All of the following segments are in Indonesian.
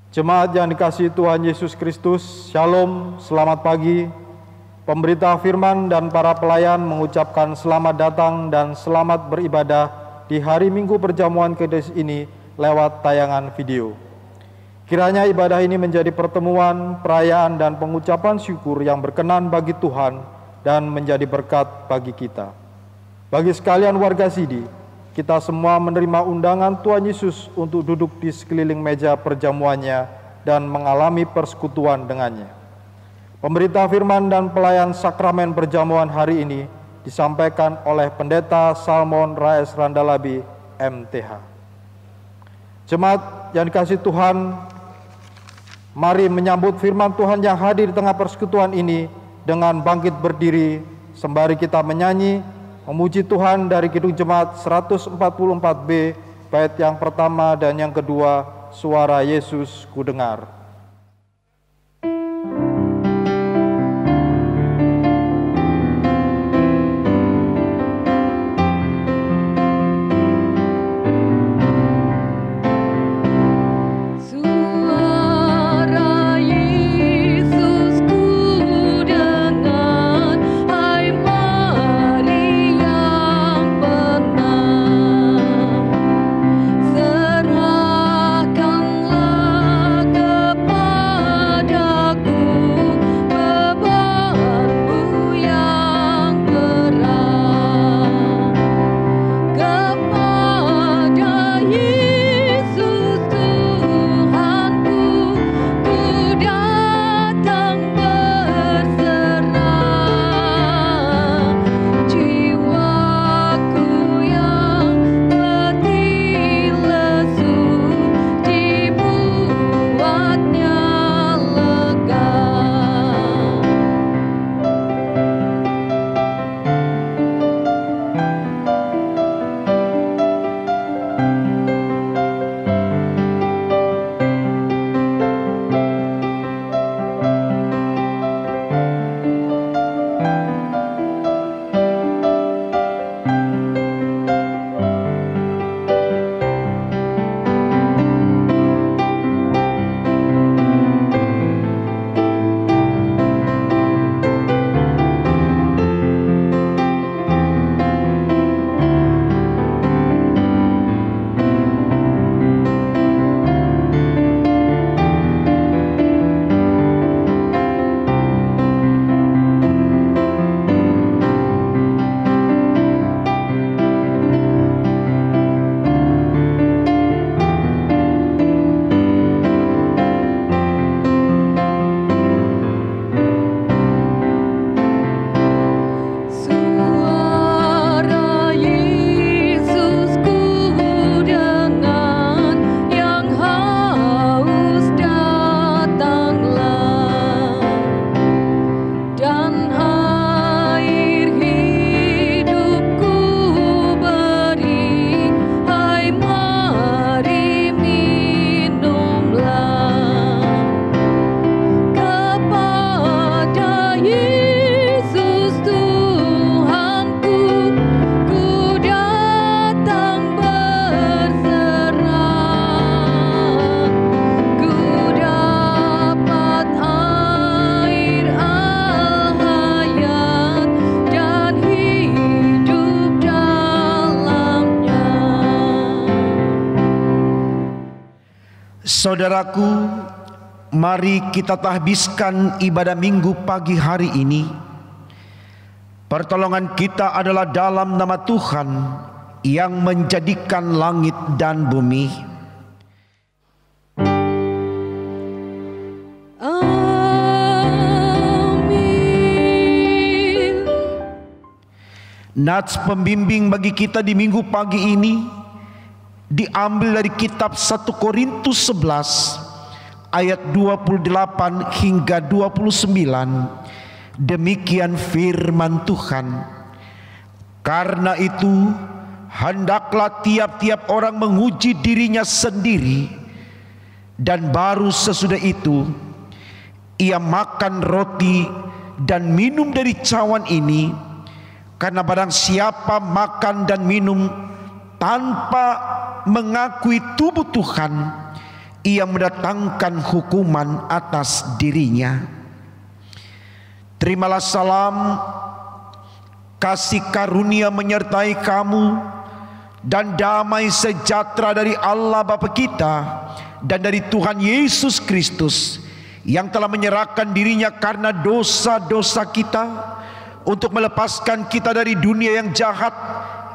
Jemaat yang dikasihi Tuhan Yesus Kristus, Shalom, selamat pagi. Pemberita firman dan para pelayan mengucapkan selamat datang dan selamat beribadah di hari Minggu perjamuan kudus ini lewat tayangan video. Kiranya ibadah ini menjadi pertemuan, perayaan, dan pengucapan syukur yang berkenan bagi Tuhan dan menjadi berkat bagi kita. Bagi sekalian warga Sidi, kita semua menerima undangan Tuhan Yesus untuk duduk di sekeliling meja perjamuannya dan mengalami persekutuan dengannya. Pemberita firman dan pelayan sakramen perjamuan hari ini disampaikan oleh Pendeta Salmon Raes Randalabi, MTH. Jemaat yang dikasihi Tuhan, mari menyambut firman Tuhan yang hadir di tengah persekutuan ini dengan bangkit berdiri sembari kita menyanyi memuji Tuhan dari Kidung Jemaat 144B, bait yang pertama dan yang kedua, Suara Yesus Kudengar. Saudaraku, mari kita tahbiskan ibadah minggu pagi hari ini. Pertolongan kita adalah dalam nama Tuhan yang menjadikan langit dan bumi. Amin. Nats pembimbing bagi kita di minggu pagi ini diambil dari kitab 1 Korintus 11 ayat 28 hingga 29. Demikian firman Tuhan. Karena itu hendaklah tiap-tiap orang menguji dirinya sendiri, dan baru sesudah itu ia makan roti dan minum dari cawan ini. Karena barang siapa makan dan minum tanpa mengakui tubuh Tuhan, ia mendatangkan hukuman atas dirinya. Terimalah salam, kasih karunia menyertai kamu, dan damai sejahtera dari Allah Bapa kita dan dari Tuhan Yesus Kristus, yang telah menyerahkan dirinya karena dosa-dosa kita, untuk melepaskan kita dari dunia yang jahat,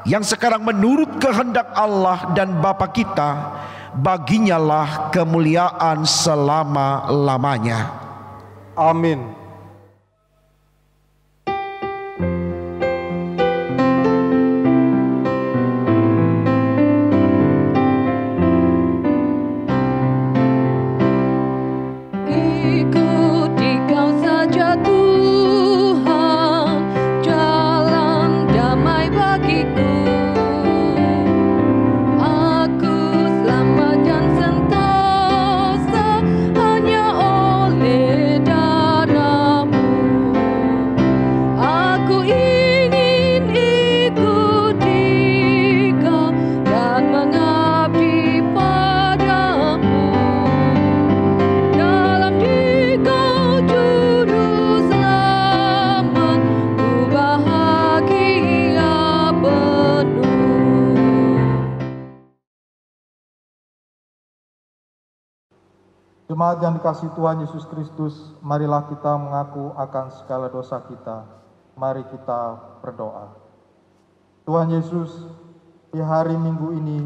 yang sekarang menurut kehendak Allah dan Bapa kita. Baginya lah kemuliaan selama-lamanya. Amin. Ikuti kau saja Tuhan, jalan damai bagiku. Aku selamat dan sentosa hanya oleh darah-Mu. Aku ingin ikuti kau dan mengabdi padamu. Dalam Dikau juru selamat, ku bahagia penuh. Jemaat yang dikasihi Tuhan Yesus Kristus, marilah kita mengaku akan segala dosa kita. Mari kita berdoa. Tuhan Yesus, di hari Minggu ini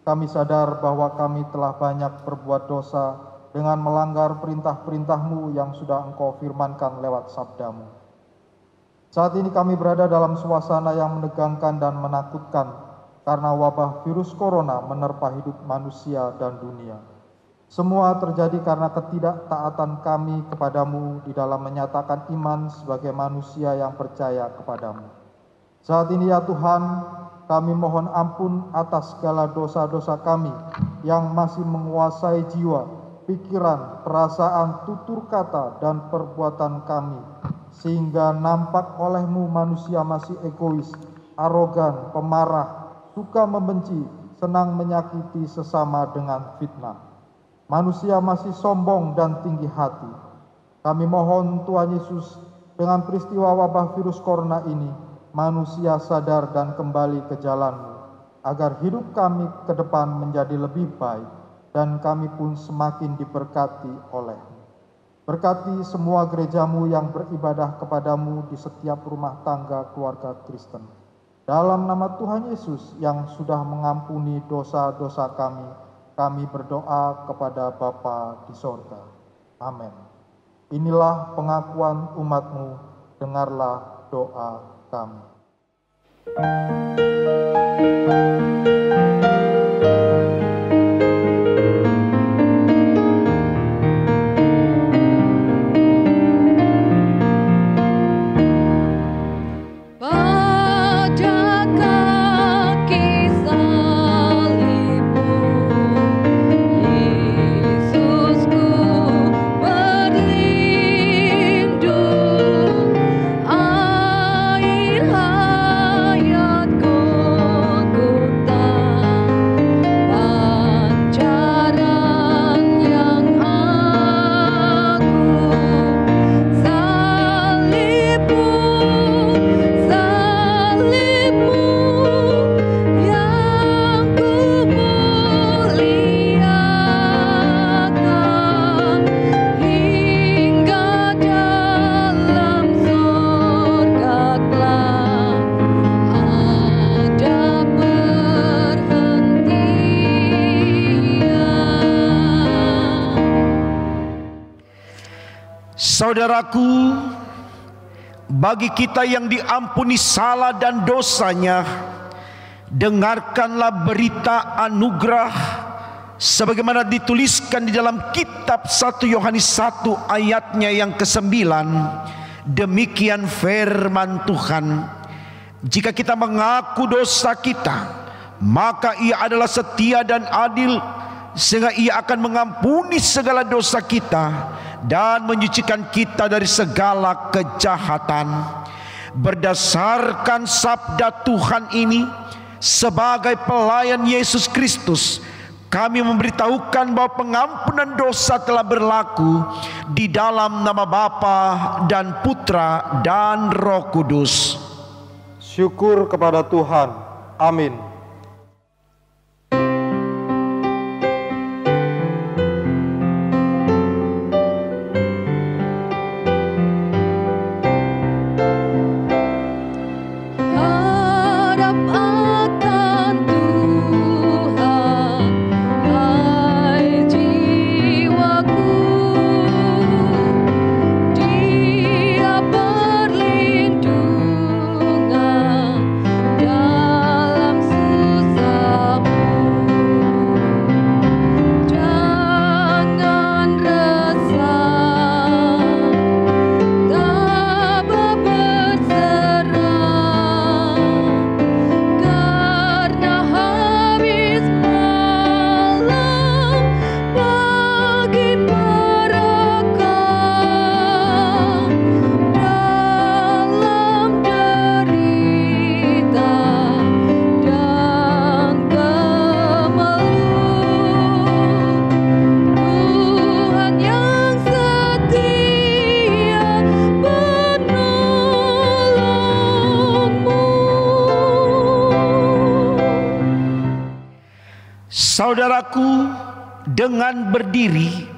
kami sadar bahwa kami telah banyak berbuat dosa dengan melanggar perintah-perintah-Mu yang sudah Engkau firmankan lewat sabda-Mu. Saat ini kami berada dalam suasana yang menegangkan dan menakutkan karena wabah virus corona menerpa hidup manusia dan dunia. Semua terjadi karena ketidaktaatan kami kepadamu di dalam menyatakan iman sebagai manusia yang percaya kepadamu. Saat ini ya Tuhan, kami mohon ampun atas segala dosa-dosa kami yang masih menguasai jiwa, pikiran, perasaan, tutur kata, dan perbuatan kami, sehingga nampak oleh-Mu manusia masih egois, arogan, pemarah, suka membenci, senang menyakiti sesama dengan fitnah. Manusia masih sombong dan tinggi hati. Kami mohon Tuhan Yesus, dengan peristiwa wabah virus corona ini, manusia sadar dan kembali ke jalan-Mu, agar hidup kami ke depan menjadi lebih baik, dan kami pun semakin diberkati oleh-Mu. Berkati semua gereja-Mu yang beribadah kepadamu di setiap rumah tangga keluarga Kristen. Dalam nama Tuhan Yesus yang sudah mengampuni dosa-dosa kami berdoa kepada Bapa di sorga. Amin. Inilah pengakuan umat-Mu, dengarlah doa kami. Pada kaki salibmu, Yesusku berlindung. Air hayat Golgota, pancaran yang agung. Salibmu yang ku muliakan, hingga dalam sorga kelak ada perhentian. Saudaraku, bagi kita yang diampuni salah dan dosanya, dengarkanlah berita anugerah sebagaimana dituliskan di dalam kitab 1 Yohanes 1 ayatnya yang ke-9. Demikian firman Tuhan, jika kita mengaku dosa kita, maka Ia adalah setia dan adil, sehingga Ia akan mengampuni segala dosa kita dan menyucikan kita dari segala kejahatan. Berdasarkan sabda Tuhan ini, sebagai pelayan Yesus Kristus, Kami memberitahukan bahwa pengampunan dosa telah berlaku di dalam nama Bapa dan Putra dan Roh Kudus. Syukur kepada Tuhan. Amin. Harap akan Tuhan, hai jiwaku. Dia perlindungan dalam susahmu. Jangan resah, tabah berserah, karena habis malam bagi mereka dalam derita dan kemelut. Tuhan yang setia penolongmu. Saudaraku, dengan berdiri,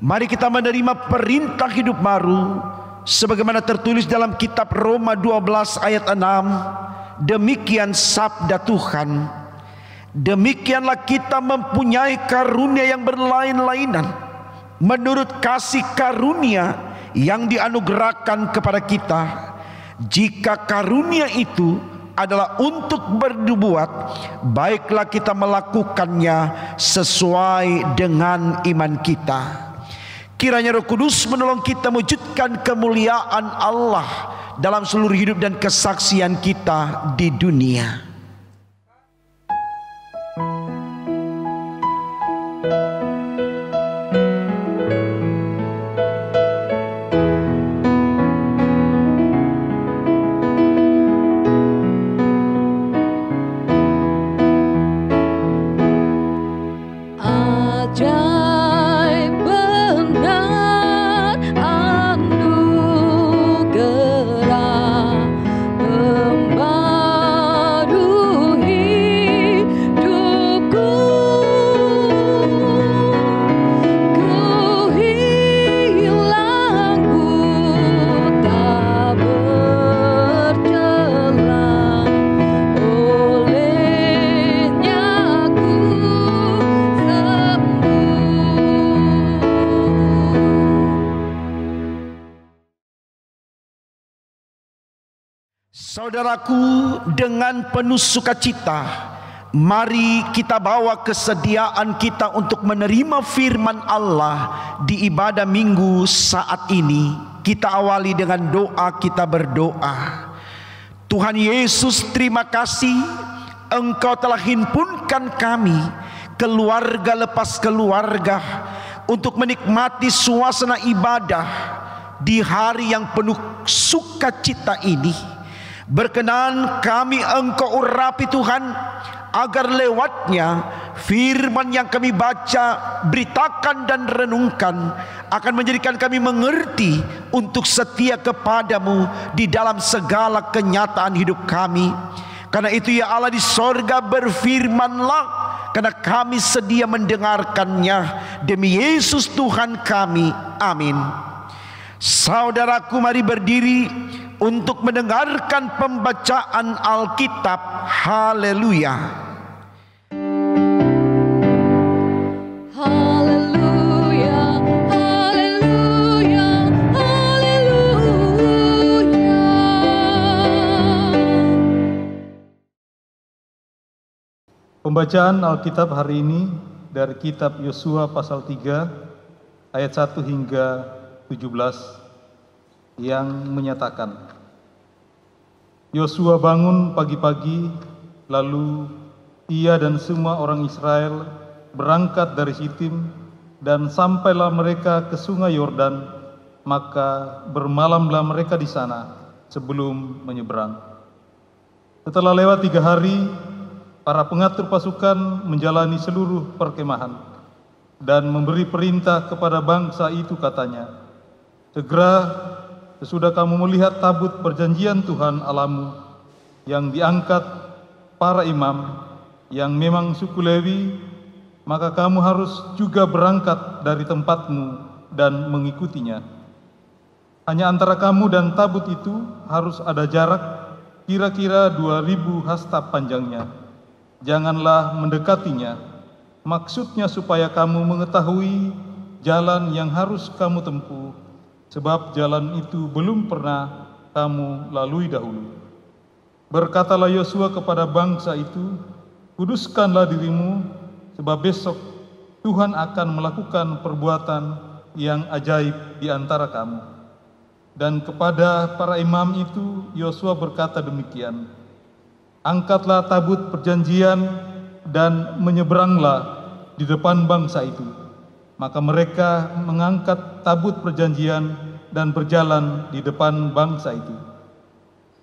mari kita menerima perintah hidup baru sebagaimana tertulis dalam kitab Roma 12 ayat 6. Demikian sabda Tuhan, demikianlah kita mempunyai karunia yang berlain-lainan menurut kasih karunia yang dianugerahkan kepada kita. Jika karunia itu adalah untuk berbuat, baiklah kita melakukannya sesuai dengan iman kita. Kiranya Roh Kudus menolong kita mewujudkan kemuliaan Allah dalam seluruh hidup dan kesaksian kita di dunia. Ajaib benar anugerah membaru hidupku. Ku hilang buta bercela, olehnya ku sembuh. Saudaraku, dengan penuh sukacita, mari kita bawa kesediaan kita untuk menerima firman Allah di ibadah minggu saat ini. Kita awali dengan doa, kita berdoa. Tuhan Yesus, terima kasih Engkau telah himpunkan kami, keluarga lepas keluarga, untuk menikmati suasana ibadah di hari yang penuh sukacita ini. Berkenan kami Engkau urapi Tuhan, agar lewatnya firman yang kami baca, beritakan dan renungkan akan menjadikan kami mengerti untuk setia kepadamu di dalam segala kenyataan hidup kami. Karena itu ya Allah di sorga, berfirmanlah, karena kami sedia mendengarkannya. Demi Yesus Tuhan kami, amin. Saudaraku, mari berdiri untuk mendengarkan pembacaan Alkitab. Haleluya. Haleluya, haleluya, haleluya. Pembacaan Alkitab hari ini dari kitab Yosua pasal 3 ayat 1 hingga 17 yang menyatakan, Yosua bangun pagi-pagi, lalu ia dan semua orang Israel berangkat dari Sitim, dan sampailah mereka ke sungai Yordan, maka bermalamlah mereka di sana sebelum menyeberang. Setelah lewat 3 hari, para pengatur pasukan menjalani seluruh perkemahan dan memberi perintah kepada bangsa itu, katanya, segera sesudah kamu melihat tabut perjanjian Tuhan Allahmu yang diangkat para imam yang memang suku Lewi, maka kamu harus juga berangkat dari tempatmu dan mengikutinya. Hanya antara kamu dan tabut itu harus ada jarak kira-kira 2000 hasta panjangnya. Janganlah mendekatinya, maksudnya supaya kamu mengetahui jalan yang harus kamu tempuh, sebab jalan itu belum pernah kamu lalui dahulu. Berkatalah Yosua kepada bangsa itu, kuduskanlah dirimu, sebab besok Tuhan akan melakukan perbuatan yang ajaib di antara kamu. Dan kepada para imam itu Yosua berkata demikian, angkatlah tabut perjanjian dan menyeberanglah di depan bangsa itu. Maka mereka mengangkat tabut perjanjian dan berjalan di depan bangsa itu.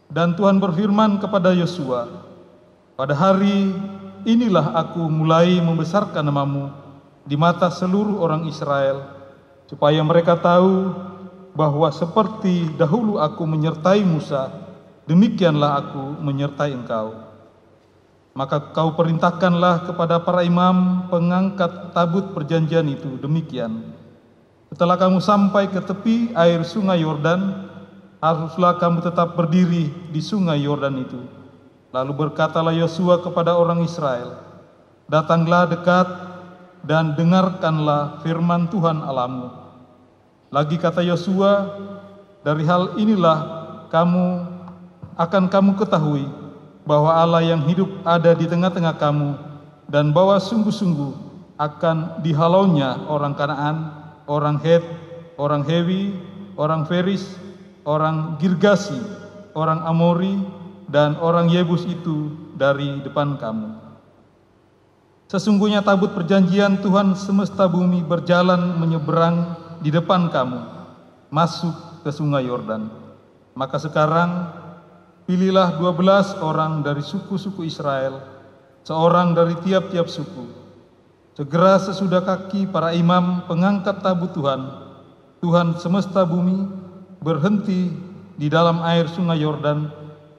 Dan Tuhan berfirman kepada Yosua, pada hari inilah aku mulai membesarkan namamu di mata seluruh orang Israel, supaya mereka tahu bahwa seperti dahulu aku menyertai Musa, demikianlah aku menyertai engkau. Maka kau perintahkanlah kepada para imam pengangkat tabut perjanjian itu demikian. Setelah kamu sampai ke tepi air sungai Yordan, haruslah kamu tetap berdiri di sungai Yordan itu. Lalu berkatalah Yosua kepada orang Israel, datanglah dekat dan dengarkanlah firman Tuhan Allahmu. Lagi kata Yosua, dari hal inilah kamu ketahui bahwa Allah yang hidup ada di tengah-tengah kamu, dan bahwa sungguh-sungguh akan dihalaunya orang Kanaan, orang Het, orang Hewi, orang Feris, orang Girgasi, orang Amori, dan orang Yebus itu dari depan kamu. Sesungguhnya tabut perjanjian Tuhan semesta bumi berjalan menyeberang di depan kamu, masuk ke sungai Yordan. Maka sekarang pilihlah 12 orang dari suku-suku Israel, seorang dari tiap-tiap suku. Segera sesudah kaki para imam pengangkat tabut Tuhan semesta bumi, berhenti di dalam air sungai Yordan,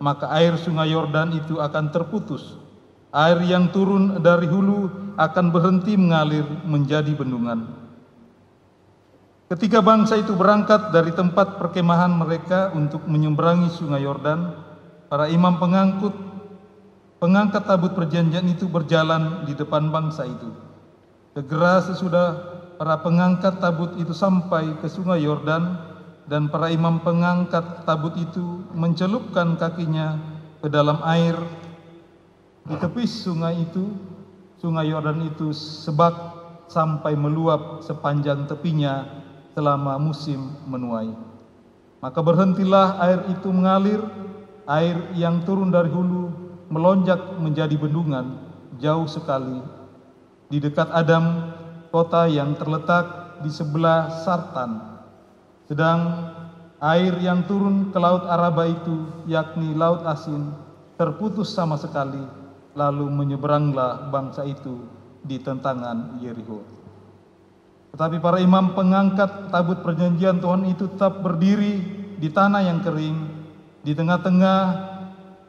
maka air sungai Yordan itu akan terputus. Air yang turun dari hulu akan berhenti mengalir menjadi bendungan. Ketika bangsa itu berangkat dari tempat perkemahan mereka untuk menyeberangi sungai Yordan, para imam pengangkat tabut perjanjian itu berjalan di depan bangsa itu. Segera sesudah para pengangkat tabut itu sampai ke sungai Yordan, dan para imam pengangkat tabut itu mencelupkan kakinya ke dalam air di tepi sungai itu, sungai Yordan itu sebak sampai meluap sepanjang tepinya selama musim menuai. Maka berhentilah air itu mengalir, air yang turun dari hulu melonjak menjadi bendungan jauh sekali di dekat Adam, kota yang terletak di sebelah Sartan. Sedang air yang turun ke laut Araba itu, yakni laut asin, terputus sama sekali, lalu menyeberanglah bangsa itu di tentangan Yeriko. Tetapi para imam pengangkat tabut perjanjian Tuhan itu tetap berdiri di tanah yang kering, di tengah-tengah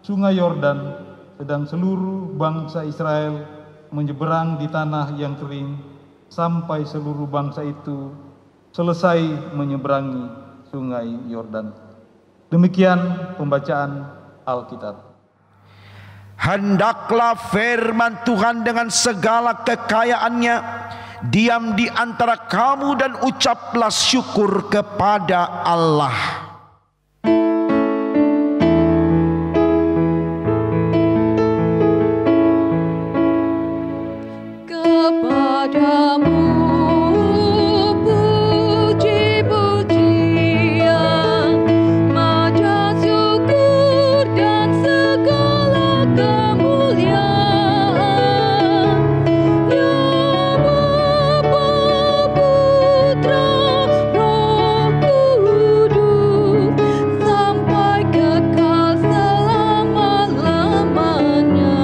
sungai Yordan, sedang seluruh bangsa Israel menyeberang di tanah yang kering, sampai seluruh bangsa itu selesai menyeberangi sungai Yordan. Demikian pembacaan Alkitab. Hendaklah firman Tuhan dengan segala kekayaannya diam di antara kamu, dan ucaplah syukur kepada Allah. Kepadamu puji-pujian, maja syukur dan segala kemuliaan, ya Bapa, Putra, Roh Kudus, sampai kekal selama-lamanya.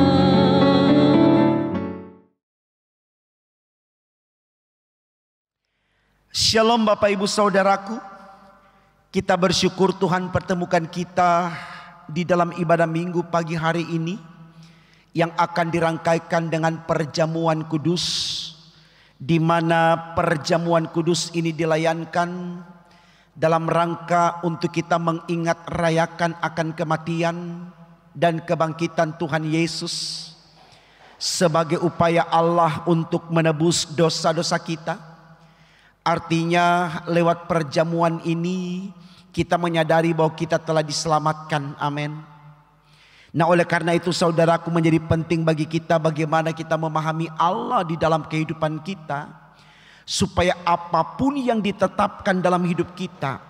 Shalom Bapak Ibu Saudaraku. Kita bersyukur Tuhan pertemukan kita di dalam ibadah minggu pagi hari ini yang akan dirangkaikan dengan perjamuan kudus, di mana perjamuan kudus ini dilayankan dalam rangka untuk kita mengingat rayakan akan kematian dan kebangkitan Tuhan Yesus sebagai upaya Allah untuk menebus dosa-dosa kita. Artinya lewat perjamuan ini kita menyadari bahwa kita telah diselamatkan. Amin. Nah, oleh karena itu saudaraku, menjadi penting bagi kita bagaimana kita memahami Allah di dalam kehidupan kita, supaya apapun yang ditetapkan dalam hidup kita,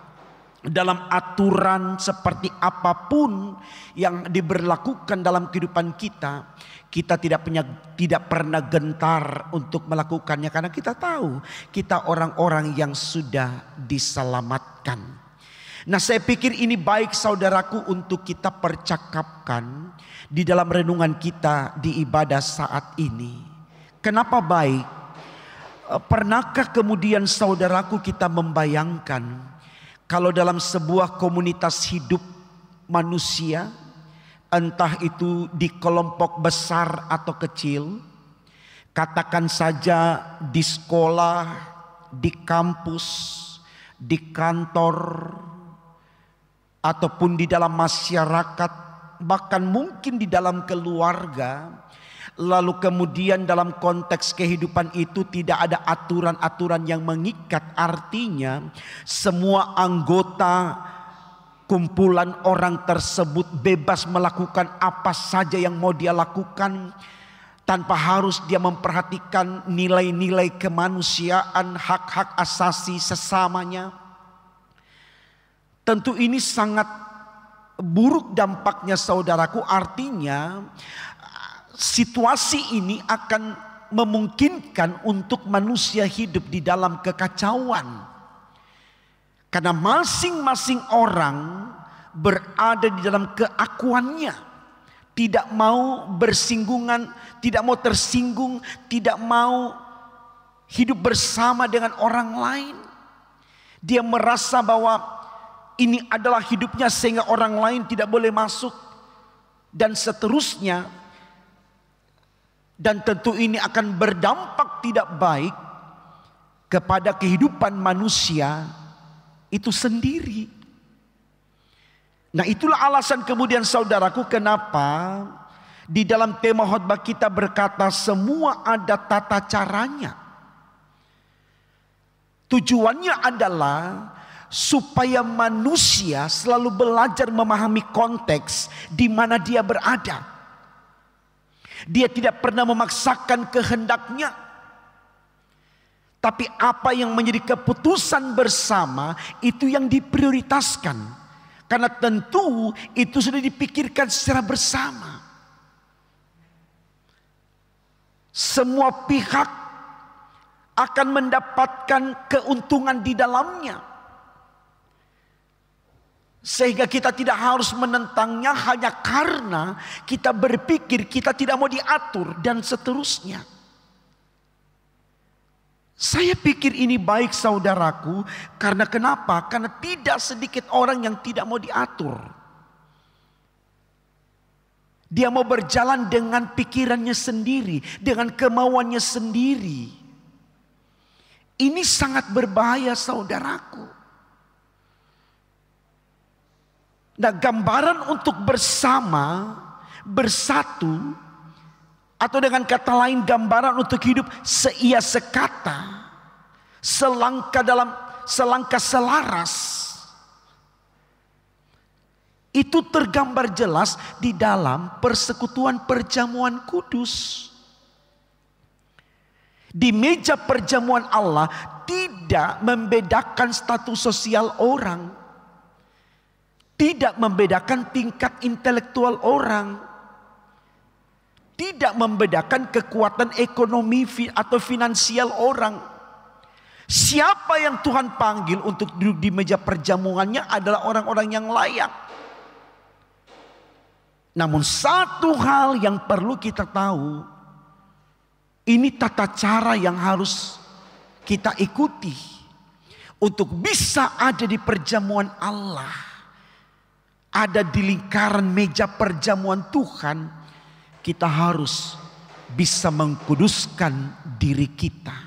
dalam aturan seperti apapun yang diberlakukan dalam kehidupan kita, kita tidak pernah gentar untuk melakukannya, karena kita tahu kita orang-orang yang sudah diselamatkan. Nah, saya pikir ini baik saudaraku untuk kita percakapkan di dalam renungan kita di ibadah saat ini. Kenapa baik? Pernahkah kemudian saudaraku kita membayangkan kalau dalam sebuah komunitas hidup manusia, entah itu di kelompok besar atau kecil, katakan saja di sekolah, di kampus, di kantor, ataupun di dalam masyarakat, bahkan mungkin di dalam keluarga, lalu kemudian dalam konteks kehidupan itu tidak ada aturan-aturan yang mengikat. Artinya semua anggota kumpulan orang tersebut bebas melakukan apa saja yang mau dia lakukan, tanpa harus dia memperhatikan nilai-nilai kemanusiaan, hak-hak asasi sesamanya. Tentu ini sangat buruk dampaknya saudaraku. Artinya situasi ini akan memungkinkan untuk manusia hidup di dalam kekacauan, karena masing-masing orang berada di dalam keakuannya, tidak mau bersinggungan, tidak mau tersinggung, tidak mau hidup bersama dengan orang lain. Dia merasa bahwa ini adalah hidupnya sehingga orang lain tidak boleh masuk, dan seterusnya. Dan tentu ini akan berdampak tidak baik kepada kehidupan manusia itu sendiri. Nah, itulah alasan kemudian saudaraku kenapa di dalam tema khotbah kita berkata semua ada tata caranya. Tujuannya adalah supaya manusia selalu belajar memahami konteks di mana dia berada. Dia tidak pernah memaksakan kehendaknya, tapi apa yang menjadi keputusan bersama itu yang diprioritaskan, karena tentu itu sudah dipikirkan secara bersama. Semua pihak akan mendapatkan keuntungan di dalamnya, sehingga kita tidak harus menentangnya hanya karena kita berpikir kita tidak mau diatur dan seterusnya. Saya pikir ini baik saudaraku, karena kenapa? Karena tidak sedikit orang yang tidak mau diatur. Dia mau berjalan dengan pikirannya sendiri, dengan kemauannya sendiri. Ini sangat berbahaya saudaraku. Nah, gambaran untuk bersama, bersatu, atau dengan kata lain gambaran untuk hidup seia sekata, selangkah selaras, itu tergambar jelas di dalam persekutuan perjamuan kudus. Di meja perjamuan Allah tidak membedakan status sosial orang, tidak membedakan tingkat intelektual orang, tidak membedakan kekuatan ekonomi atau finansial orang. Siapa yang Tuhan panggil untuk duduk di meja perjamuannya adalah orang-orang yang layak. Namun satu hal yang perlu kita tahu, ini tata cara yang harus kita ikuti. Untuk bisa ada di perjamuan Allah, ada di lingkaran meja perjamuan Tuhan, kita harus bisa mengkuduskan diri kita.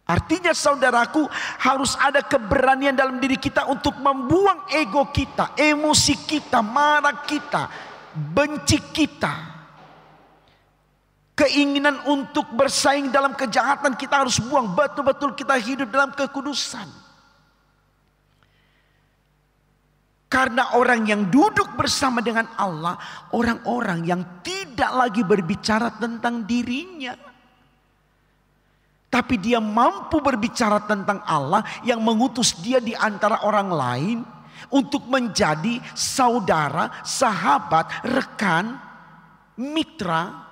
Artinya saudaraku, harus ada keberanian dalam diri kita untuk membuang ego kita, emosi kita, marah kita, benci kita. Keinginan untuk bersaing dalam kejahatan kita harus buang. Betul-betul kita hidup dalam kekudusan. Karena orang yang duduk bersama dengan Allah, orang-orang yang tidak lagi berbicara tentang dirinya, tapi dia mampu berbicara tentang Allah yang mengutus dia di antara orang lain untuk menjadi saudara, sahabat, rekan, mitra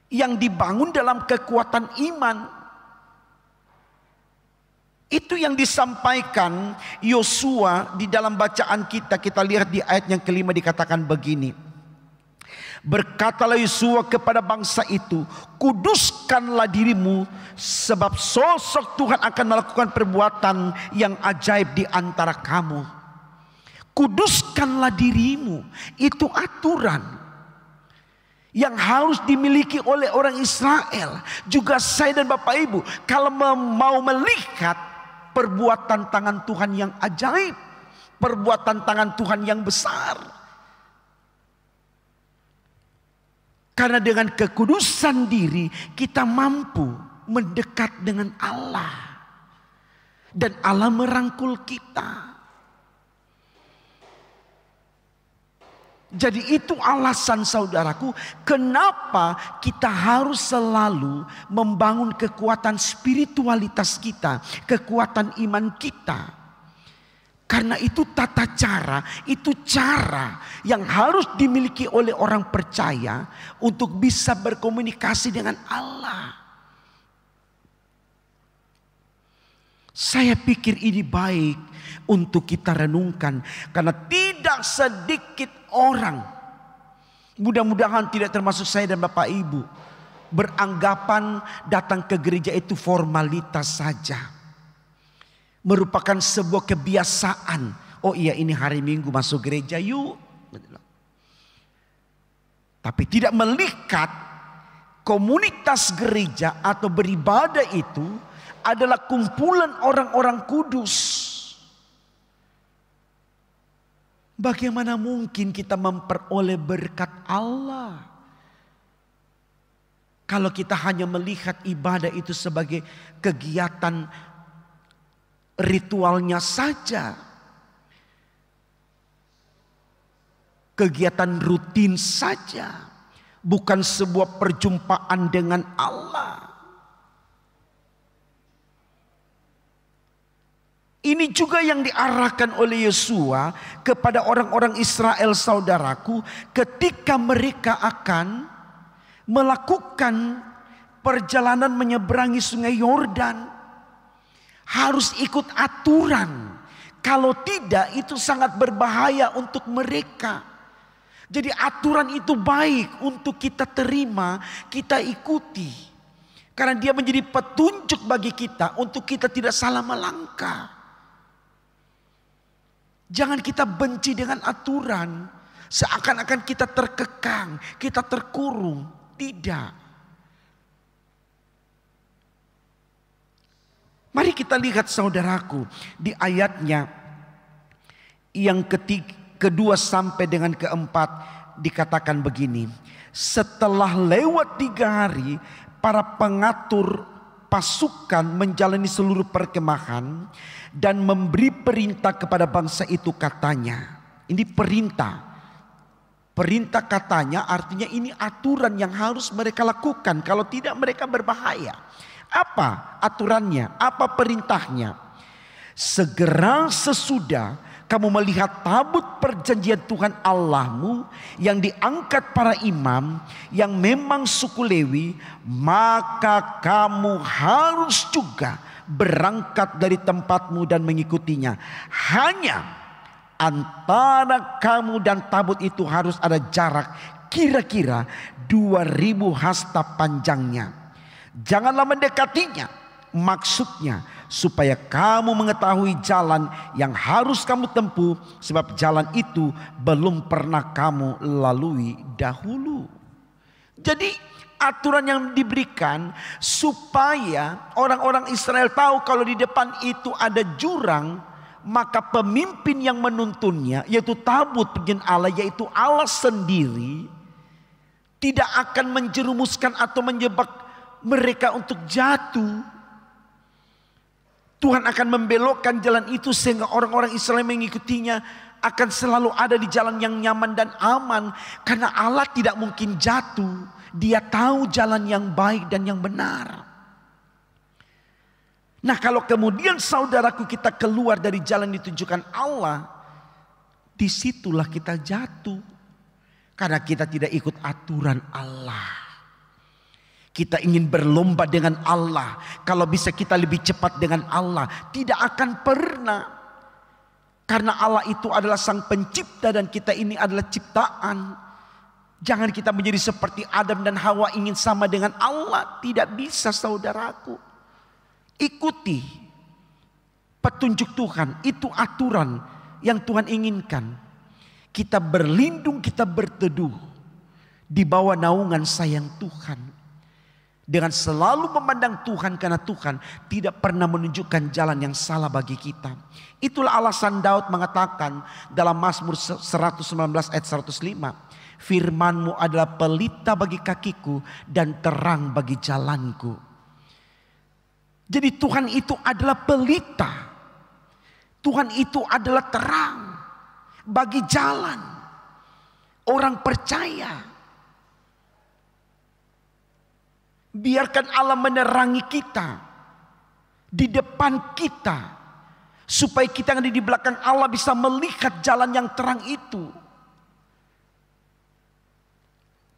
yang dibangun dalam kekuatan iman. Itu yang disampaikan Yosua di dalam bacaan kita. Kita lihat di ayat yang kelima dikatakan begini. Berkatalah Yosua kepada bangsa itu, kuduskanlah dirimu, sebab sosok Tuhan akan melakukan perbuatan yang ajaib di antara kamu. Kuduskanlah dirimu, itu aturan yang harus dimiliki oleh orang Israel. Juga saya dan Bapak Ibu, kalau mau melihat perbuatan tangan Tuhan yang ajaib, perbuatan tangan Tuhan yang besar. Karena dengan kekudusan diri kita mampu mendekat dengan Allah. Dan Allah merangkul kita. Jadi itu alasan saudaraku, kenapa kita harus selalu membangun kekuatan spiritualitas kita, kekuatan iman kita. Karena itu tata cara, itu cara yang harus dimiliki oleh orang percaya untuk bisa berkomunikasi dengan Allah. Saya pikir ini baik untuk kita renungkan. Karena tidak sedikit orang, mudah-mudahan tidak termasuk saya dan Bapak Ibu, beranggapan datang ke gereja itu formalitas saja. Merupakan sebuah kebiasaan. Oh iya, ini hari Minggu masuk gereja yuk. Tapi tidak melihat komunitas gereja atau beribadah itu adalah kumpulan orang-orang kudus. Bagaimana mungkin kita memperoleh berkat Allah kalau kita hanya melihat ibadah itu sebagai kegiatan ritualnya saja, kegiatan rutin saja, bukan sebuah perjumpaan dengan Allah. Ini juga yang diarahkan oleh Yosua kepada orang-orang Israel, saudaraku, ketika mereka akan melakukan perjalanan menyeberangi sungai Yordan. Harus ikut aturan. Kalau tidak, itu sangat berbahaya untuk mereka. Jadi aturan itu baik untuk kita terima, kita ikuti. Karena dia menjadi petunjuk bagi kita untuk kita tidak salah melangkah. Jangan kita benci dengan aturan, seakan-akan kita terkekang, kita terkurung. Tidak. Mari kita lihat saudaraku di ayatnya yang kedua sampai dengan keempat dikatakan begini. Setelah lewat 3 hari, para pengatur pasukan menjalani seluruh perkemahan dan memberi perintah kepada bangsa itu, katanya. Ini perintah. Perintah katanya artinya ini aturan yang harus mereka lakukan. Kalau tidak mereka berbahaya. Apa aturannya? Apa perintahnya? Segera sesudah kamu melihat tabut perjanjian Tuhan Allahmu yang diangkat para imam yang memang suku Lewi, maka kamu harus juga berangkat dari tempatmu dan mengikutinya. Hanya antara kamu dan tabut itu harus ada jarak kira-kira 2000 hasta panjangnya. Janganlah mendekatinya Maksudnya supaya kamu mengetahui jalan yang harus kamu tempuh, sebab jalan itu belum pernah kamu lalui dahulu. Jadi aturan yang diberikan supaya orang-orang Israel tahu kalau di depan itu ada jurang, maka pemimpin yang menuntunnya, yaitu tabut perjanjian Allah, yaitu Allah sendiri, tidak akan menjerumuskan atau menjebak mereka untuk jatuh. Tuhan akan membelokkan jalan itu sehingga orang-orang Israel mengikutinya akan selalu ada di jalan yang nyaman dan aman. Karena Allah tidak mungkin jatuh. Dia tahu jalan yang baik dan yang benar. Nah, kalau kemudian saudaraku kita keluar dari jalan ditunjukkan Allah, disitulah kita jatuh. Karena kita tidak ikut aturan Allah. Kita ingin berlomba dengan Allah. Kalau bisa kita lebih cepat dengan Allah. Tidak akan pernah. Karena Allah itu adalah sang pencipta dan kita ini adalah ciptaan. Jangan kita menjadi seperti Adam dan Hawa ingin sama dengan Allah. Tidak bisa, saudaraku. Ikuti petunjuk Tuhan. Itu aturan yang Tuhan inginkan. Kita berlindung, kita berteduh di bawah naungan sayang Tuhan. Dengan selalu memandang Tuhan, karena Tuhan tidak pernah menunjukkan jalan yang salah bagi kita. Itulah alasan Daud mengatakan dalam Mazmur 119 ayat 105. Firman-Mu adalah pelita bagi kakiku dan terang bagi jalanku. Jadi Tuhan itu adalah pelita. Tuhan itu adalah terang bagi jalan. Orang percaya. Biarkan Allah menerangi kita. Di depan kita. Supaya kita yang ada di belakang Allah bisa melihat jalan yang terang itu.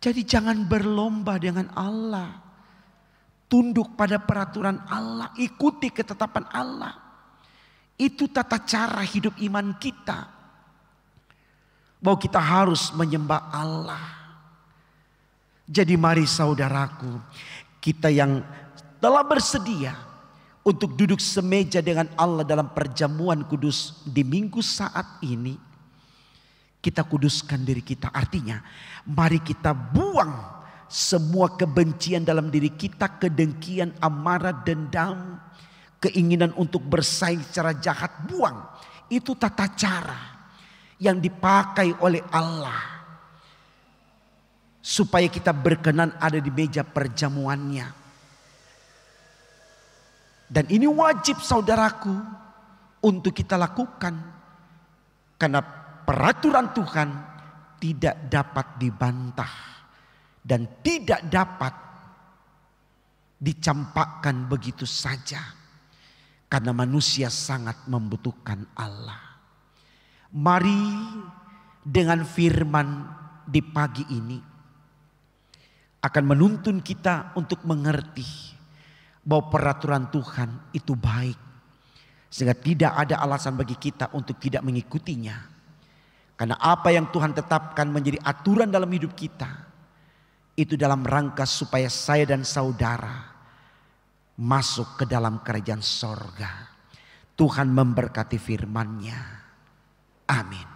Jadi jangan berlomba dengan Allah. Tunduk pada peraturan Allah. Ikuti ketetapan Allah. Itu tata cara hidup iman kita. Bahwa kita harus menyembah Allah. Jadi mari saudaraku, kita yang telah bersedia untuk duduk semeja dengan Allah dalam perjamuan kudus di minggu saat ini, kita kuduskan diri kita. Artinya, mari kita buang semua kebencian dalam diri kita, kedengkian, amarah, dendam, keinginan untuk bersaing secara jahat, buang. Itu tata cara yang dipakai oleh Allah. Supaya kita berkenan ada di meja perjamuannya. Dan ini wajib saudaraku untuk kita lakukan. Karena peraturan Tuhan tidak dapat dibantah. Dan tidak dapat dicampakkan begitu saja. Karena manusia sangat membutuhkan Allah. Mari dengan firman di pagi ini akan menuntun kita untuk mengerti bahwa peraturan Tuhan itu baik. Sehingga tidak ada alasan bagi kita untuk tidak mengikutinya. Karena apa yang Tuhan tetapkan menjadi aturan dalam hidup kita, itu dalam rangka supaya saya dan saudara masuk ke dalam kerajaan sorga. Tuhan memberkati firman-Nya. Amin.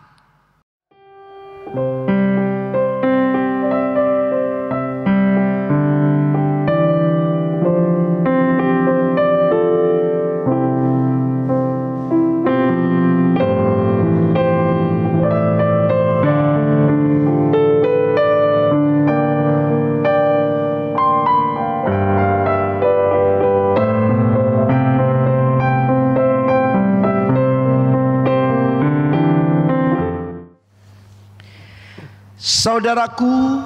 Saudaraku,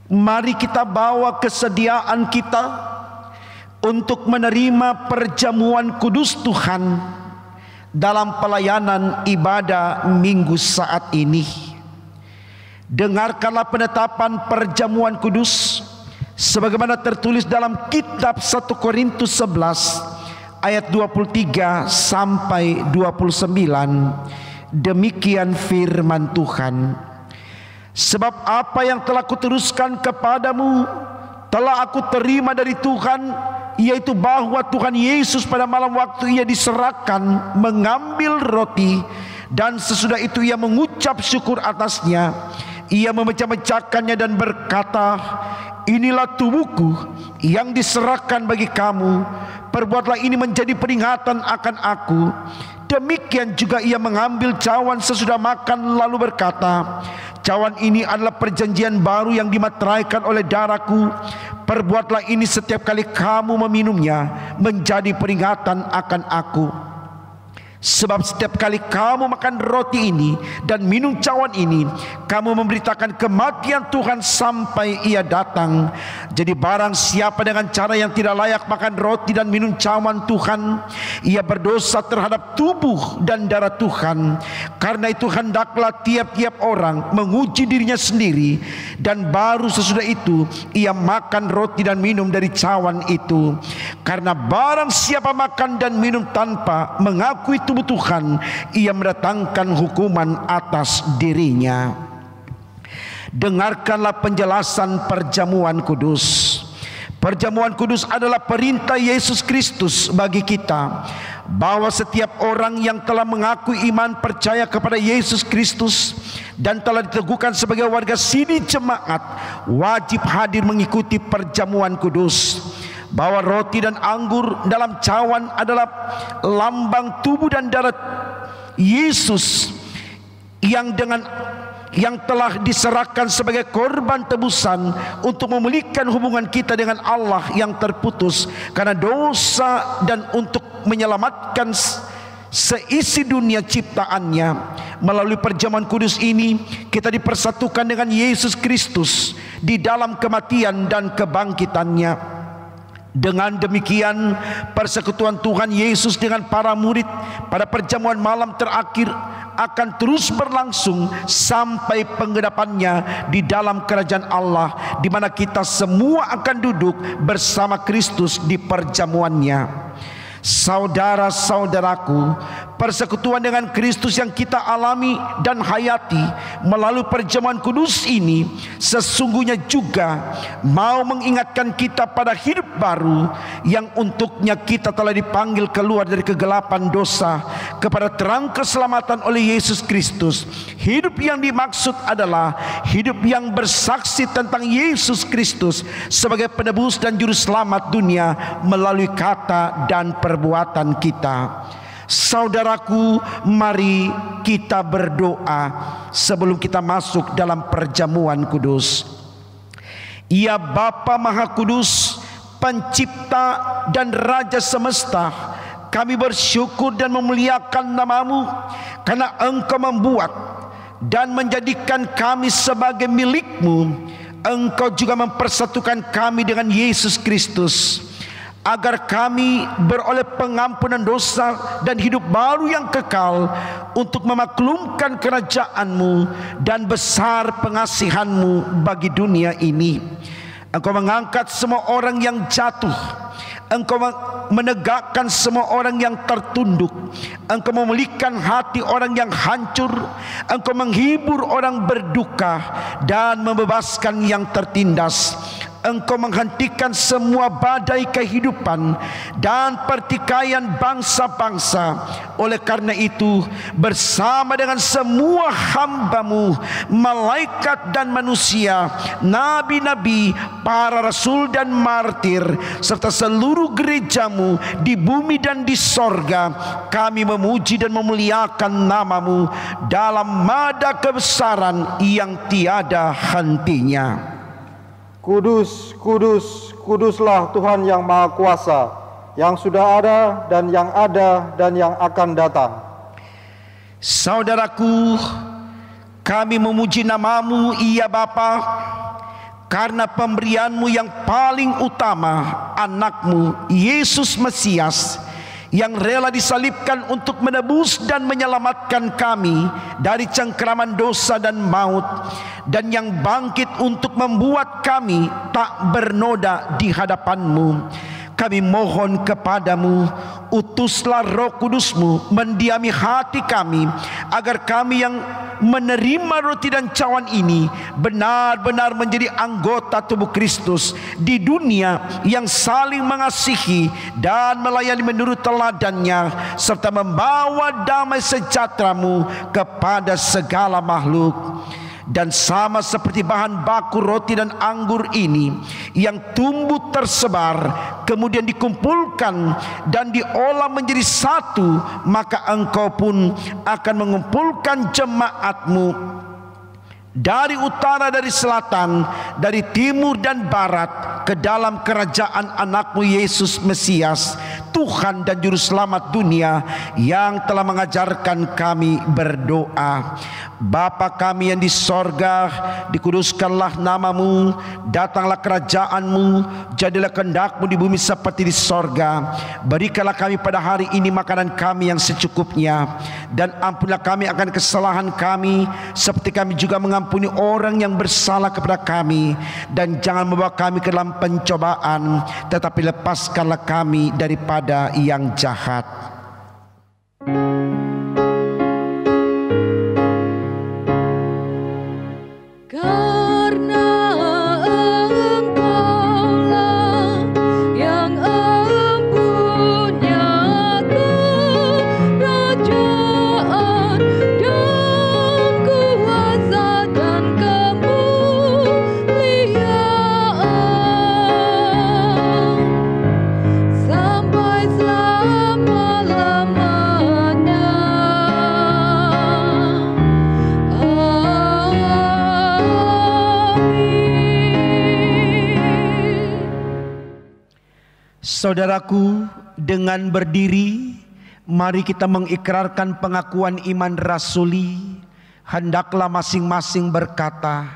mari kita bawa kesediaan kita untuk menerima perjamuan kudus Tuhan dalam pelayanan ibadah minggu saat ini. Dengarkanlah penetapan perjamuan kudus sebagaimana tertulis dalam kitab 1 Korintus 11 ayat 23 sampai 29. Demikian firman Tuhan. Sebab apa yang telah kuteruskan kepadamu telah aku terima dari Tuhan, yaitu bahwa Tuhan Yesus pada malam waktu ia diserahkan mengambil roti, dan sesudah itu ia mengucap syukur atasnya. Ia memecah-mecahkannya dan berkata, inilah tubuhku yang diserahkan bagi kamu. Perbuatlah ini menjadi peringatan akan aku. Demikian juga ia mengambil cawan sesudah makan lalu berkata, cawan ini adalah perjanjian baru yang dimateraikan oleh darahku. Perbuatlah ini setiap kali kamu meminumnya menjadi peringatan akan aku. Sebab setiap kali kamu makan roti ini dan minum cawan ini, kamu memberitakan kematian Tuhan sampai ia datang. Jadi barang siapa dengan cara yang tidak layak makan roti dan minum cawan Tuhan, ia berdosa terhadap tubuh dan darah Tuhan. Karena itu hendaklah tiap-tiap orang menguji dirinya sendiri, dan baru sesudah itu ia makan roti dan minum dari cawan itu. Karena barang siapa makan dan minum tanpa mengakui tubuh Tuhan, ia mendatangkan hukuman atas dirinya. Dengarkanlah penjelasan perjamuan kudus. Perjamuan kudus adalah perintah Yesus Kristus bagi kita, bahwa setiap orang yang telah mengaku iman percaya kepada Yesus Kristus dan telah diteguhkan sebagai warga sini jemaat, wajib hadir mengikuti perjamuan kudus. Bahwa roti dan anggur dalam cawan adalah lambang tubuh dan darah Yesus yang telah diserahkan sebagai korban tebusan untuk memulihkan hubungan kita dengan Allah yang terputus karena dosa, dan untuk menyelamatkan seisi dunia ciptaannya. Melalui perjamuan kudus ini kita dipersatukan dengan Yesus Kristus di dalam kematian dan kebangkitannya. Dengan demikian, persekutuan Tuhan Yesus dengan para murid pada perjamuan malam terakhir akan terus berlangsung sampai penggenapannya di dalam kerajaan Allah, di mana kita semua akan duduk bersama Kristus di perjamuannya. Saudara-saudaraku, persekutuan dengan Kristus yang kita alami dan hayati melalui perjamuan kudus ini sesungguhnya juga mau mengingatkan kita pada hidup baru yang untuknya kita telah dipanggil keluar dari kegelapan dosa kepada terang keselamatan oleh Yesus Kristus. Hidup yang dimaksud adalah hidup yang bersaksi tentang Yesus Kristus sebagai penebus dan juru selamat dunia melalui kata dan perbuatan kita. Saudaraku, mari kita berdoa sebelum kita masuk dalam perjamuan kudus. Ya Bapa Maha Kudus, Pencipta dan Raja semesta, kami bersyukur dan memuliakan nama-Mu karena Engkau membuat dan menjadikan kami sebagai milik-Mu. Engkau juga mempersatukan kami dengan Yesus Kristus, agar kami beroleh pengampunan dosa dan hidup baru yang kekal untuk memaklumkan kerajaan-Mu dan besar pengasihan-Mu bagi dunia ini. Engkau mengangkat semua orang yang jatuh, Engkau menegakkan semua orang yang tertunduk, Engkau memulihkan hati orang yang hancur, Engkau menghibur orang berduka dan membebaskan yang tertindas. Engkau menghentikan semua badai kehidupan dan pertikaian bangsa-bangsa. Oleh karena itu, bersama dengan semua hamba-Mu, malaikat dan manusia, nabi-nabi, para rasul dan martir, serta seluruh gereja-Mu di bumi dan di sorga, kami memuji dan memuliakan nama-Mu dalam mada kebesaran yang tiada hentinya. Kudus, kudus, kuduslah Tuhan yang Maha Kuasa, yang sudah ada dan yang akan datang. Saudaraku, kami memuji nama-Mu, ya Bapa, karena pemberian-Mu yang paling utama, anak-Mu Yesus Mesias, yang rela disalibkan untuk menebus dan menyelamatkan kami dari cengkeraman dosa dan maut, dan yang bangkit untuk membuat kami tak bernoda di hadapan-Mu. Kami mohon kepada-Mu utuslah Roh Kudus-Mu mendiami hati kami, agar kami yang menerima roti dan cawan ini benar-benar menjadi anggota tubuh Kristus di dunia yang saling mengasihi dan melayani menurut teladannya, serta membawa damai sejahtera-Mu kepada segala makhluk. Dan sama seperti bahan baku roti dan anggur ini yang tumbuh tersebar, kemudian dikumpulkan dan diolah menjadi satu, maka Engkau pun akan mengumpulkan jemaat-Mu dari utara, dari selatan, dari timur dan barat ke dalam kerajaan anak-Mu Yesus Mesias, Tuhan dan Juru Selamat dunia, yang telah mengajarkan kami berdoa. Bapa kami yang di sorga, dikuduskanlah nama-Mu, datanglah kerajaan-Mu, jadilah kehendak-Mu di bumi seperti di sorga. Berikanlah kami pada hari ini makanan kami yang secukupnya, dan ampunilah kami akan kesalahan kami, seperti kami juga mengampuni orang yang bersalah kepada kami. Dan jangan membawa kami ke dalam pencobaan, tetapi lepaskanlah kami daripada yang jahat. Karena Engkaulah yang empunya kerajaan dan kuasa dan kemuliaan sampai selama-lamanya. Saudaraku, dengan berdiri, mari kita mengikrarkan pengakuan iman rasuli. Hendaklah masing-masing berkata,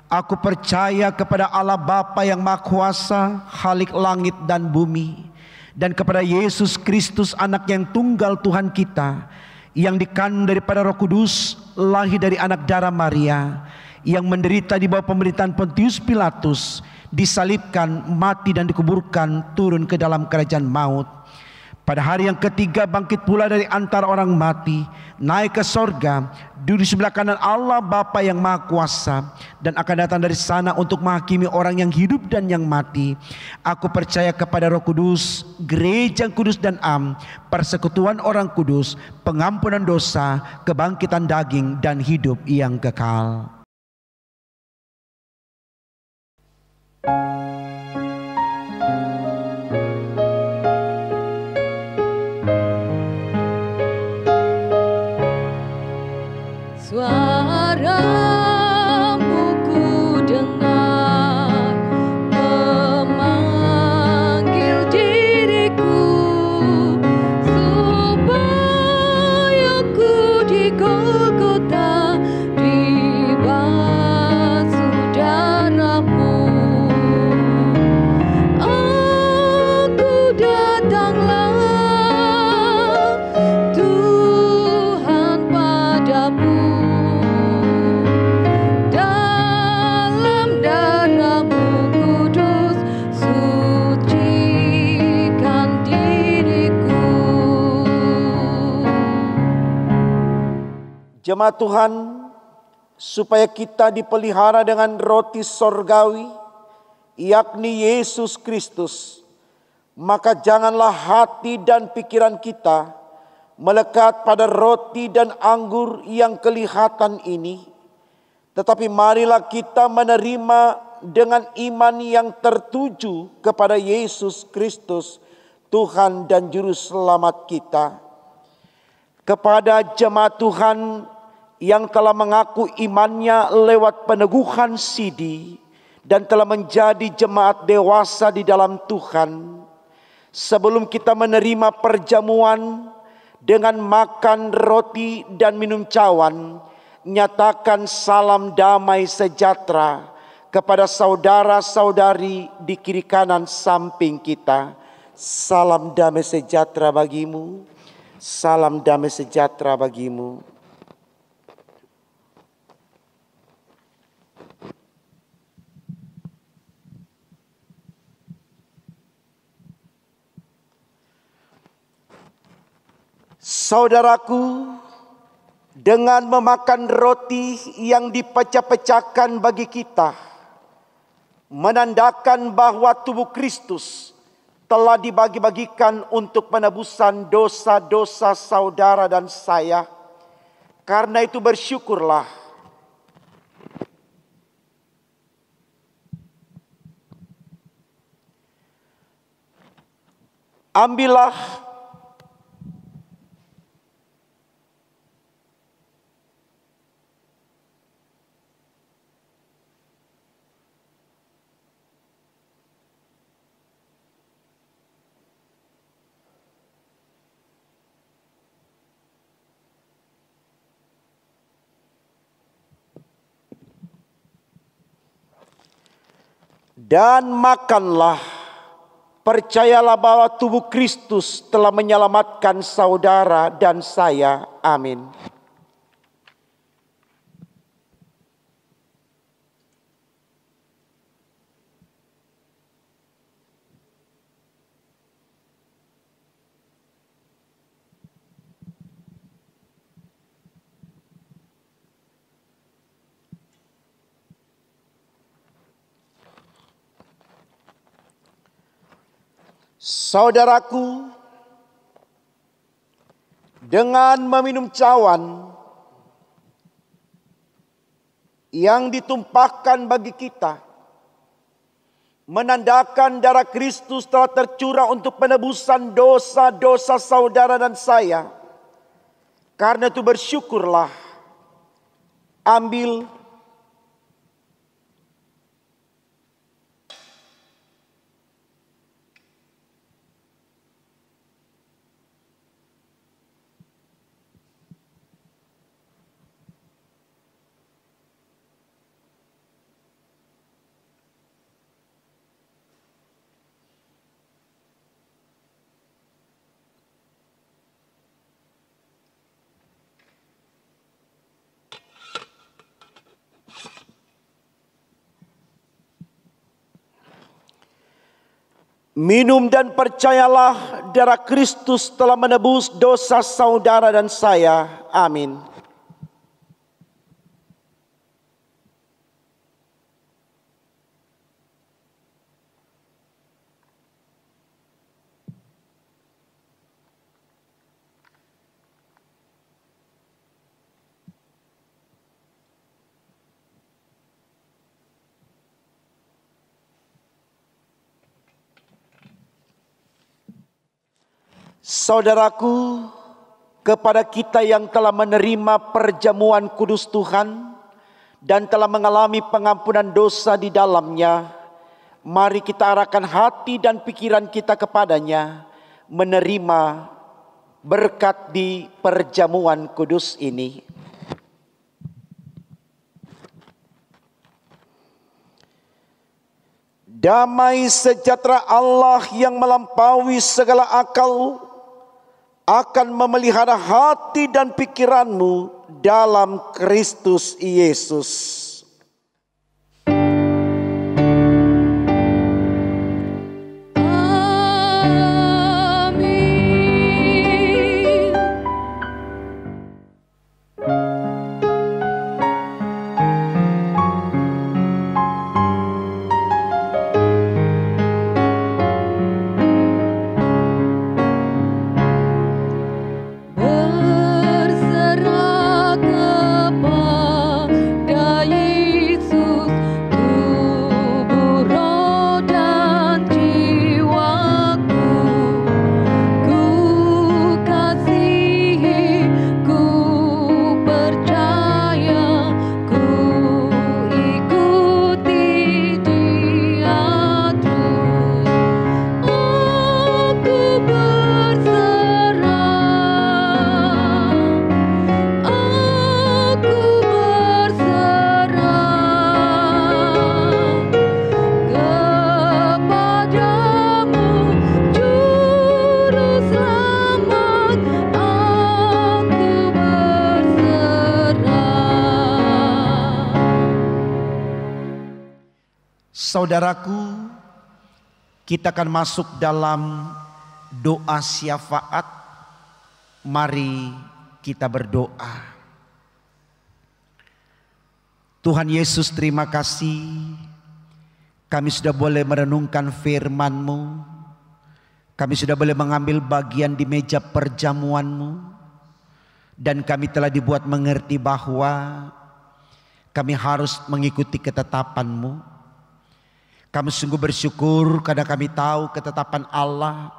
aku percaya kepada Allah Bapa yang Maha Kuasa, Khalik langit dan bumi, dan kepada Yesus Kristus, anak yang tunggal Tuhan kita, yang dikandung daripada Roh Kudus, lahir dari anak darah Maria, yang menderita di bawah pemerintahan Pontius Pilatus, disalibkan, mati dan dikuburkan, turun ke dalam kerajaan maut. Pada hari yang ketiga bangkit pula dari antara orang mati, naik ke sorga, duduk di sebelah kanan Allah Bapa yang Maha Kuasa, dan akan datang dari sana untuk menghakimi orang yang hidup dan yang mati. Aku percaya kepada Roh Kudus, gereja yang kudus dan am, persekutuan orang kudus, pengampunan dosa, kebangkitan daging, dan hidup yang kekal. Suaramu ku dengar memanggil diriku, supaya ku di Golgota dibasuh darah-Mu. Aku datanglah Tuhan padamu. Jemaat Tuhan, supaya kita dipelihara dengan roti sorgawi, yakni Yesus Kristus, maka janganlah hati dan pikiran kita melekat pada roti dan anggur yang kelihatan ini, tetapi marilah kita menerima dengan iman yang tertuju kepada Yesus Kristus, Tuhan dan Juru Selamat kita. Kepada jemaat Tuhan yang telah mengaku imannya lewat peneguhan sidi dan telah menjadi jemaat dewasa di dalam Tuhan, sebelum kita menerima perjamuan dengan makan roti dan minum cawan, nyatakan salam damai sejahtera kepada saudara-saudari di kiri kanan samping kita. Salam damai sejahtera bagimu, salam damai sejahtera bagimu. Saudaraku, dengan memakan roti yang dipecah-pecahkan bagi kita, menandakan bahwa tubuh Kristus telah dibagi-bagikan untuk penebusan dosa-dosa saudara dan saya. Karena itu bersyukurlah. Ambillah dan makanlah. Percayalah bahwa tubuh Kristus telah menyelamatkan saudara dan saya. Amin. Saudaraku, dengan meminum cawan yang ditumpahkan bagi kita, menandakan darah Kristus telah tercurah untuk penebusan dosa-dosa saudara dan saya. Karena itu bersyukurlah. Ambil. Minum dan percayalah darah Kristus telah menebus dosa saudara dan saya. Amin. Saudaraku, kepada kita yang telah menerima perjamuan kudus Tuhan dan telah mengalami pengampunan dosa di dalamnya, mari kita arahkan hati dan pikiran kita kepadanya, menerima berkat di perjamuan kudus ini. Damai sejahtera Allah yang melampaui segala akal akan memelihara hati dan pikiranmu dalam Kristus Yesus. Saudaraku, kita akan masuk dalam doa syafaat Mari kita berdoa. Tuhan Yesus, terima kasih kami sudah boleh merenungkan firman-Mu. Kami sudah boleh mengambil bagian di meja perjamuan-Mu. Dan kami telah dibuat mengerti bahwa kami harus mengikuti ketetapan-Mu. Kami sungguh bersyukur karena kami tahu ketetapan Allah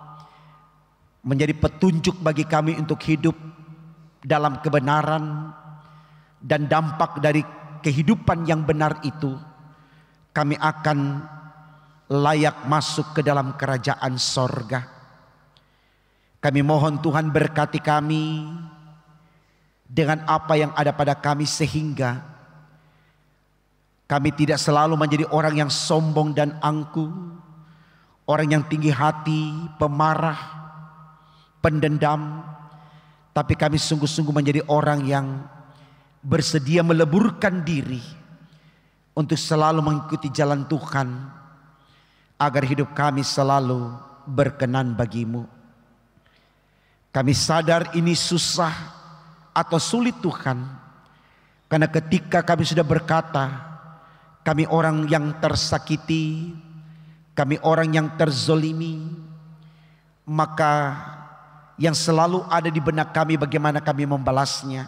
menjadi petunjuk bagi kami untuk hidup dalam kebenaran. Dan dampak dari kehidupan yang benar itu, kami akan layak masuk ke dalam kerajaan sorga. Kami mohon Tuhan berkati kami dengan apa yang ada pada kami, sehingga kami tidak selalu menjadi orang yang sombong dan angkuh, orang yang tinggi hati, pemarah, pendendam, tapi kami sungguh-sungguh menjadi orang yang bersedia meleburkan diri untuk selalu mengikuti jalan Tuhan, agar hidup kami selalu berkenan bagi-Mu. Kami sadar ini susah atau sulit Tuhan, karena ketika kami sudah berkata kami orang yang tersakiti, kami orang yang terzolimi, maka yang selalu ada di benak kami bagaimana kami membalasnya.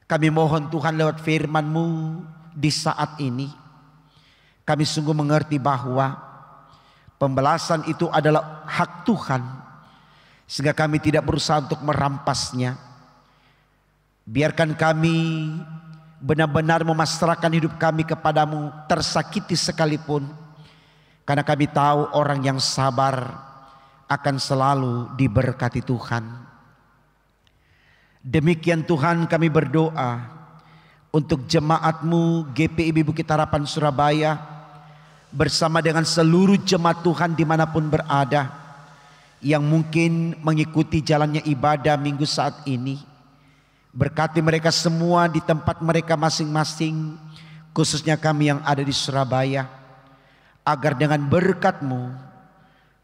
Kami mohon Tuhan lewat firman-Mu di saat ini, kami sungguh mengerti bahwa pembalasan itu adalah hak Tuhan, sehingga kami tidak berusaha untuk merampasnya. Biarkan kami benar-benar memasrahkan hidup kami kepadamu, tersakiti sekalipun, karena kami tahu orang yang sabar akan selalu diberkati Tuhan. Demikian Tuhan, kami berdoa untuk jemaat-Mu GPIB Bukit Harapan Surabaya, bersama dengan seluruh jemaat Tuhan dimanapun berada, yang mungkin mengikuti jalannya ibadah minggu saat ini. Berkati mereka semua di tempat mereka masing-masing, khususnya kami yang ada di Surabaya, agar dengan berkat-Mu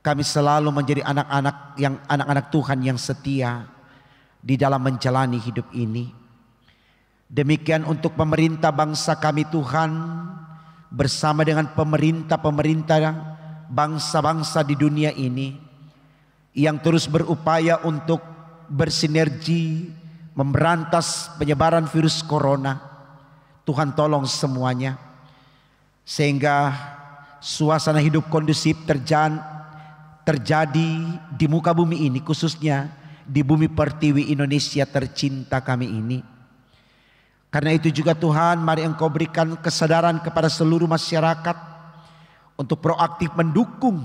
kami selalu menjadi anak-anak Tuhan yang setia di dalam menjalani hidup ini. Demikian untuk pemerintah bangsa kami Tuhan, bersama dengan pemerintah bangsa-bangsa di dunia ini, yang terus berupaya untuk bersinergi memberantas penyebaran virus corona. Tuhan tolong semuanya, sehingga suasana hidup kondusif terjadi di muka bumi ini, khususnya di bumi pertiwi Indonesia tercinta kami ini. Karena itu juga Tuhan, mari Engkau berikan kesadaran kepada seluruh masyarakat untuk proaktif mendukung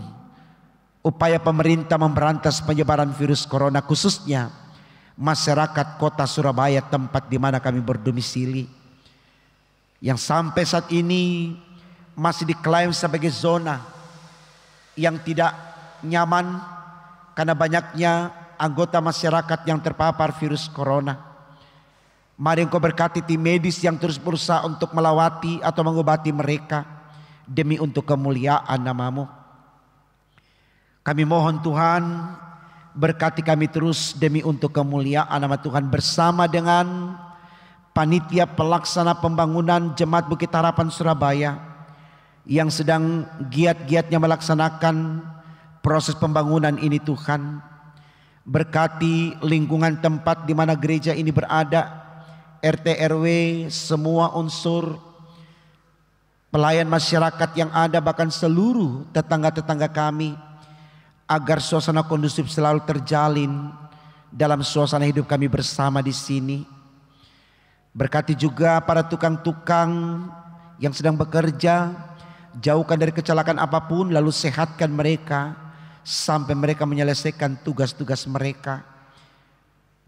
upaya pemerintah memberantas penyebaran virus corona, khususnya masyarakat kota Surabaya, tempat di mana kami berdomisili, yang sampai saat ini masih diklaim sebagai zona yang tidak nyaman karena banyaknya anggota masyarakat yang terpapar virus corona. Mari Engkau berkati tim medis yang terus berusaha untuk melawati atau mengobati mereka demi untuk kemuliaan nama-Mu. Kami mohon Tuhan, berkati kami terus demi untuk kemuliaan nama Tuhan, bersama dengan panitia pelaksana pembangunan Jemaat Bukit Harapan Surabaya yang sedang giat-giatnya melaksanakan proses pembangunan ini. Tuhan, berkati lingkungan tempat di mana gereja ini berada, RT RW, semua unsur pelayan masyarakat yang ada, bahkan seluruh tetangga-tetangga kami, agar suasana kondusif selalu terjalin dalam suasana hidup kami bersama di sini. Berkati juga para tukang-tukang yang sedang bekerja, jauhkan dari kecelakaan apapun, lalu sehatkan mereka sampai mereka menyelesaikan tugas-tugas mereka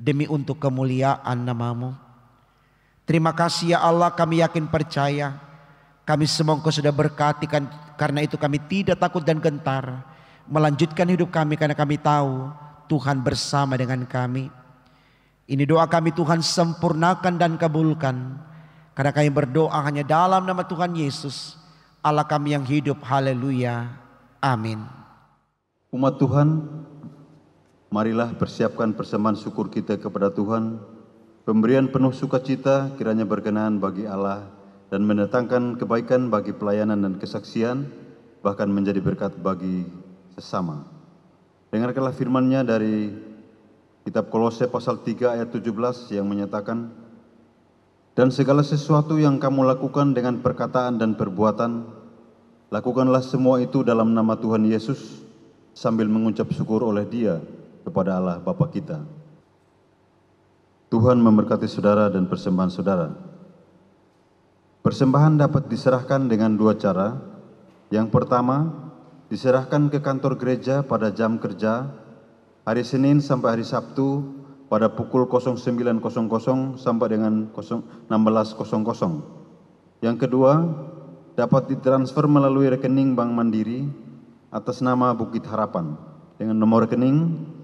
demi untuk kemuliaan nama-Mu. Terima kasih ya Allah, kami yakin percaya kami semua Engkau sudah berkati, karena itu kami tidak takut dan gentar melanjutkan hidup kami, karena kami tahu Tuhan bersama dengan kami. Ini doa kami Tuhan, sempurnakan dan kabulkan, karena kami berdoa hanya dalam nama Tuhan Yesus, Allah kami yang hidup. Haleluya, amin. Umat Tuhan, marilah persiapkan persembahan syukur kita kepada Tuhan, pemberian penuh sukacita kiranya berkenan bagi Allah dan mendatangkan kebaikan bagi pelayanan dan kesaksian, bahkan menjadi berkat bagi sesama. Dengarkanlah firman-Nya dari kitab Kolose pasal 3 ayat 17 yang menyatakan, dan segala sesuatu yang kamu lakukan dengan perkataan dan perbuatan, lakukanlah semua itu dalam nama Tuhan Yesus, sambil mengucap syukur oleh Dia kepada Allah Bapa kita. Tuhan memberkati saudara dan persembahan saudara. Persembahan dapat diserahkan dengan dua cara. Yang pertama, diserahkan ke kantor gereja pada jam kerja, hari Senin sampai hari Sabtu pada pukul 09.00 sampai dengan 16.00. Yang kedua, dapat ditransfer melalui rekening Bank Mandiri atas nama Bukit Harapan dengan nomor rekening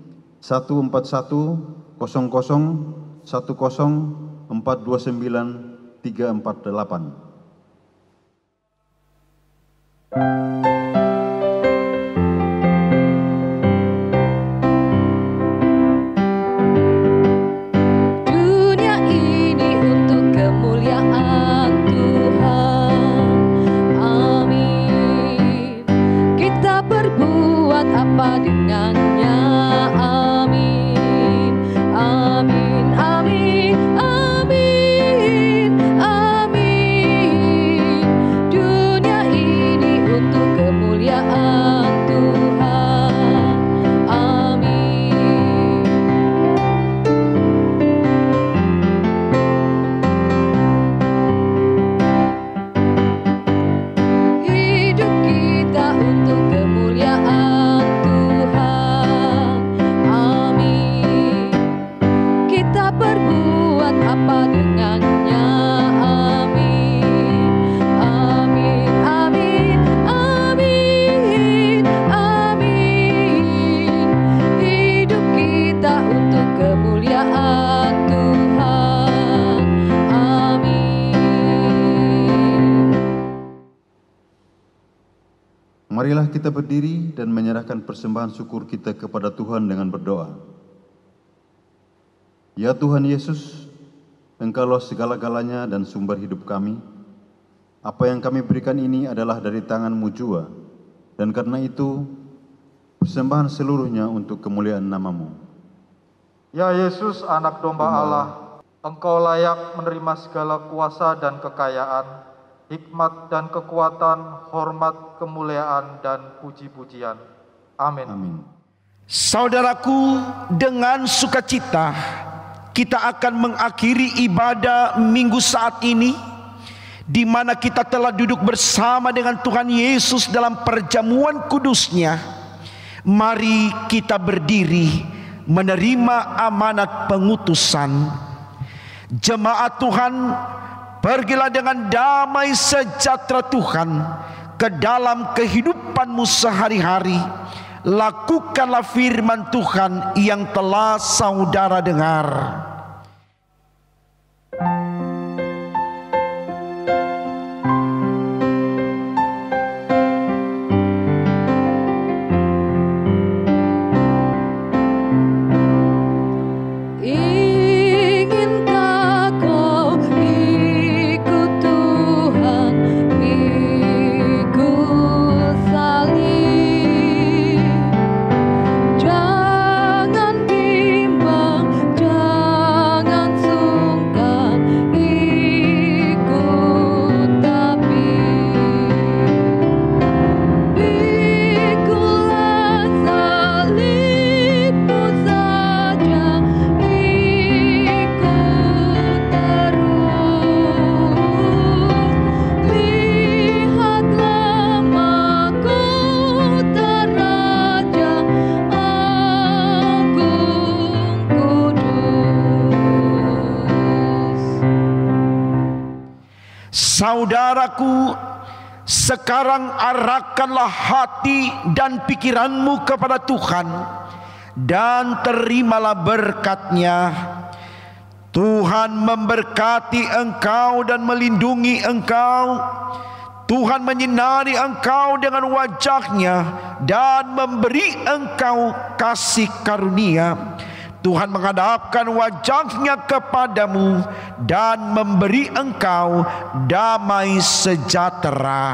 Dunia ini untuk kemuliaan Tuhan. Amin. Kita berbuat apa dengannya? Amin. Amin. Amin. Amin. Amin. Dunia ini untuk kemuliaan Tuhan. Amin. Hidup kita untuk kemuliaan Tuhan. Amin. Kita berbuat apa dengannya? Amin. Amin. Amin. Amin. Amin. Hidup kita untuk kemuliaan Tuhan. Amin. Marilah kita berdiri dan menyerahkan persembahan syukur kita kepada Tuhan dengan berdoa. Ya Tuhan Yesus, Engkaulah segala-galanya dan sumber hidup kami. Apa yang kami berikan ini adalah dari tangan-Mu jua, dan karena itu persembahan seluruhnya untuk kemuliaan nama-Mu. Ya Yesus, anak domba Allah, Engkau layak menerima segala kuasa dan kekayaan, hikmat dan kekuatan, hormat, kemuliaan, dan puji-pujian. Amin. Amin. Saudaraku, dengan sukacita kita akan mengakhiri ibadah minggu saat ini, di mana kita telah duduk bersama dengan Tuhan Yesus dalam perjamuan kudusnya. Mari kita berdiri menerima amanat pengutusan. Jemaat Tuhan, pergilah dengan damai sejahtera Tuhan ke dalam kehidupanmu sehari-hari. Lakukanlah firman Tuhan yang telah saudara dengar. Inginkah kau ikut Tuhan, ikut salib? Jangan bimbang, jangan sungkan, ikut tapi pikulah salibmu saja, ikut terus. Lihatlah mahkota Raja Agung Kudus. Saudaraku, sekarang arahkanlah hati dan pikiranmu kepada Tuhan dan terimalah berkat-Nya. Tuhan memberkati engkau dan melindungi engkau. Tuhan menyinari engkau dengan wajah-Nya dan memberi engkau kasih karunia. Tuhan menghadapkan wajah-Nya kepadamu dan memberi engkau damai sejahtera.